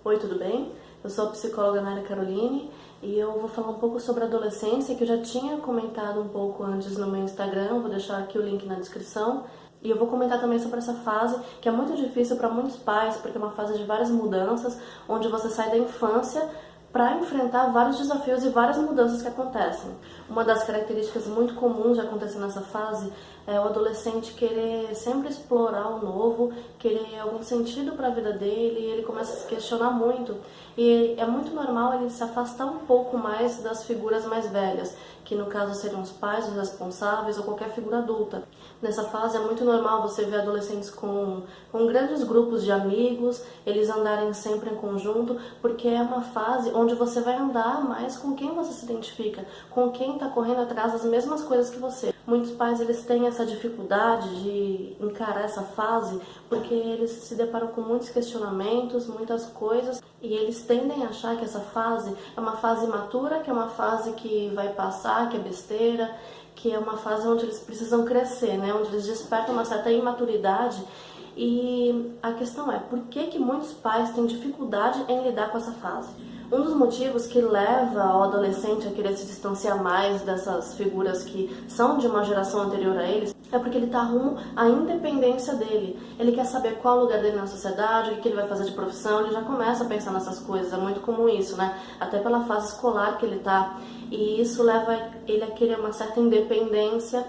Oi, tudo bem? Eu sou a psicóloga Nara Caroline e eu vou falar um pouco sobre a adolescência, que eu já tinha comentado um pouco antes no meu Instagram, vou deixar aqui o link na descrição. E eu vou comentar também sobre essa fase, que é muito difícil para muitos pais, porque é uma fase de várias mudanças, onde você sai da infância para enfrentar vários desafios e várias mudanças que acontecem. Uma das características muito comuns de acontecer nessa fase é o adolescente querer sempre explorar o novo, querer algum sentido para a vida dele, e ele começa a se questionar muito. E é muito normal ele se afastar um pouco mais das figuras mais velhas, que no caso seriam os pais, os responsáveis ou qualquer figura adulta. Nessa fase é muito normal você ver adolescentes com grandes grupos de amigos, eles andarem sempre em conjunto, porque é uma fase onde você vai andar mais com quem você se identifica, com quem está correndo atrás das mesmas coisas que você. Muitos pais eles têm essa dificuldade de encarar essa fase porque eles se deparam com muitos questionamentos, muitas coisas, e eles tendem a achar que essa fase é uma fase imatura, que é uma fase que vai passar, que é besteira, que é uma fase onde eles precisam crescer, né? Onde eles despertam uma certa imaturidade. E a questão é, por que muitos pais têm dificuldade em lidar com essa fase? Um dos motivos que leva o adolescente a querer se distanciar mais dessas figuras que são de uma geração anterior a eles é porque ele está rumo à independência dele. Ele quer saber qual o lugar dele na sociedade, o que ele vai fazer de profissão, ele já começa a pensar nessas coisas, é muito comum isso, né? Até pela fase escolar que ele está. E isso leva ele a querer uma certa independência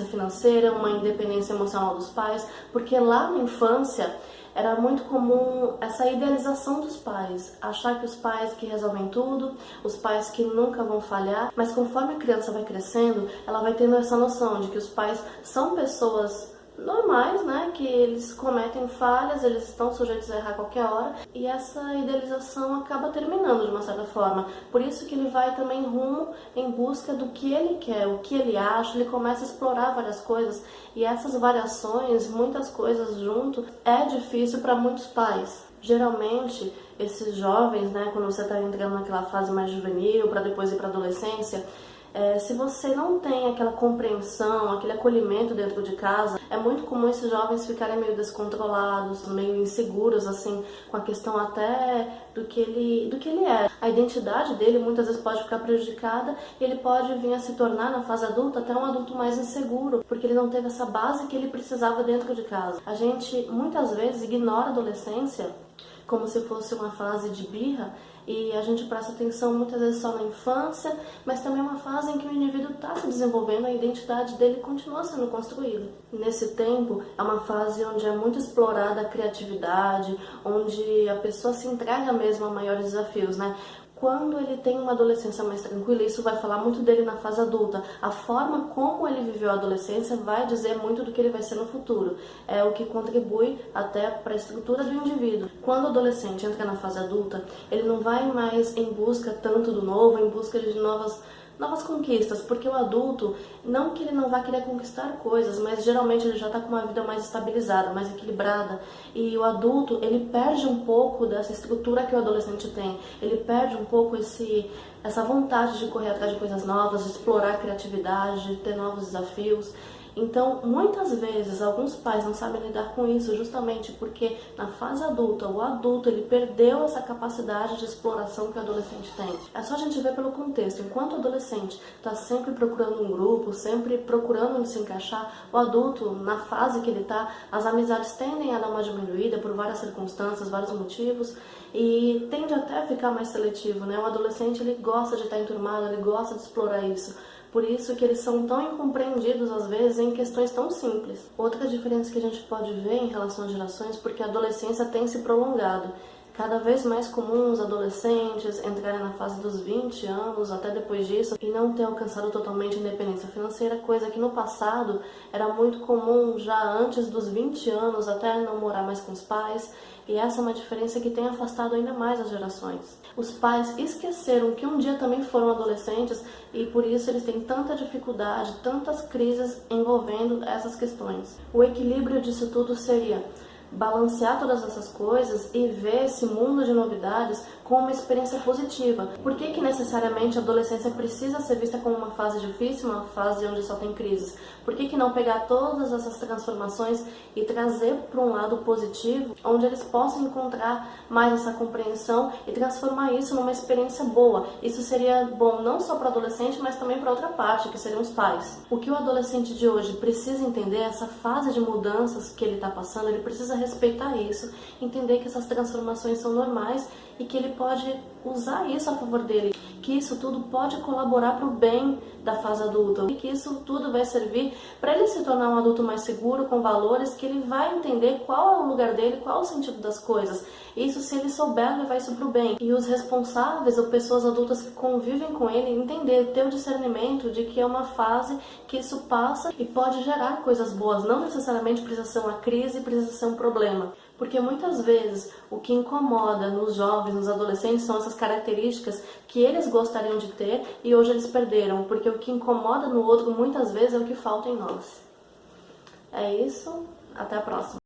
financeira, uma independência emocional dos pais, porque lá na infância era muito comum essa idealização dos pais, achar que os pais que resolvem tudo, os pais que nunca vão falhar, mas conforme a criança vai crescendo, ela vai tendo essa noção de que os pais são pessoas normais, né, que eles cometem falhas, eles estão sujeitos a errar a qualquer hora, e essa idealização acaba terminando de uma certa forma. Por isso que ele vai também rumo em busca do que ele quer, o que ele acha, ele começa a explorar várias coisas, e essas variações, muitas coisas junto, é difícil para muitos pais. Geralmente, esses jovens, né, quando você está entrando naquela fase mais juvenil, para depois ir para a adolescência, se você não tem aquela compreensão, aquele acolhimento dentro de casa, é muito comum esses jovens ficarem meio descontrolados, meio inseguros, assim, com a questão até do que ele é. A identidade dele muitas vezes pode ficar prejudicada e ele pode vir a se tornar, na fase adulta, até um adulto mais inseguro, porque ele não teve essa base que ele precisava dentro de casa. A gente, muitas vezes, ignora a adolescência como se fosse uma fase de birra, e a gente presta atenção muitas vezes só na infância, mas também é uma fase em que o indivíduo está se desenvolvendo, a identidade dele continua sendo construída. Nesse tempo, é uma fase onde é muito explorada a criatividade, onde a pessoa se entrega mesmo a maiores desafios, né? Quando ele tem uma adolescência mais tranquila, isso vai falar muito dele na fase adulta. A forma como ele viveu a adolescência vai dizer muito do que ele vai ser no futuro. É o que contribui até para a estrutura do indivíduo. Quando o adolescente entra na fase adulta, ele não vai mais em busca tanto do novo, em busca de novas conquistas, porque o adulto, não que ele não vá querer conquistar coisas, mas geralmente ele já está com uma vida mais estabilizada, mais equilibrada, e o adulto, ele perde um pouco dessa estrutura que o adolescente tem, ele perde um pouco essa vontade de correr atrás de coisas novas, de explorar a criatividade, de ter novos desafios. Então, muitas vezes, alguns pais não sabem lidar com isso justamente porque na fase adulta, o adulto ele perdeu essa capacidade de exploração que o adolescente tem. É só a gente ver pelo contexto. Enquanto o adolescente está sempre procurando um grupo, sempre procurando onde se encaixar, o adulto, na fase que ele está, as amizades tendem a dar uma diminuída por várias circunstâncias, vários motivos, e tende até a ficar mais seletivo, né? O adolescente ele gosta de estar enturmado, ele gosta de explorar isso. Por isso que eles são tão incompreendidos, às vezes, em questões tão simples. Outra diferença que a gente pode ver em relação às gerações, porque a adolescência tem se prolongado. Cada vez mais comum os adolescentes entrarem na fase dos 20 anos, até depois disso, e não ter alcançado totalmente a independência financeira, coisa que no passado era muito comum já antes dos 20 anos, até não morar mais com os pais, e essa é uma diferença que tem afastado ainda mais as gerações. Os pais esqueceram que um dia também foram adolescentes e por isso eles têm tanta dificuldade, tantas crises envolvendo essas questões. O equilíbrio disso tudo seria balancear todas essas coisas e ver esse mundo de novidades como uma experiência positiva. Por que necessariamente a adolescência precisa ser vista como uma fase difícil, uma fase onde só tem crises? Por que não pegar todas essas transformações e trazer para um lado positivo, onde eles possam encontrar mais essa compreensão e transformar isso numa experiência boa? Isso seria bom não só para o adolescente, mas também para outra parte, que seriam os pais. O que o adolescente de hoje precisa entender é essa fase de mudanças que ele está passando, ele precisa respeitar isso, entender que essas transformações são normais e que ele pode usar isso a favor dele, que isso tudo pode colaborar para o bem da fase adulta e que isso tudo vai servir para ele se tornar um adulto mais seguro, com valores, que ele vai entender qual é o lugar dele, qual é o sentido das coisas. Isso, se ele souber, levar isso para o bem. E os responsáveis ou pessoas adultas que convivem com ele entender, ter o discernimento de que é uma fase que isso passa e pode gerar coisas boas. Não necessariamente precisa ser uma crise, precisa ser um problema. Porque muitas vezes o que incomoda nos jovens, nos adolescentes, são essas características que eles gostariam de ter e hoje eles perderam. Porque o que incomoda no outro muitas vezes é o que falta em nós. É isso, até a próxima.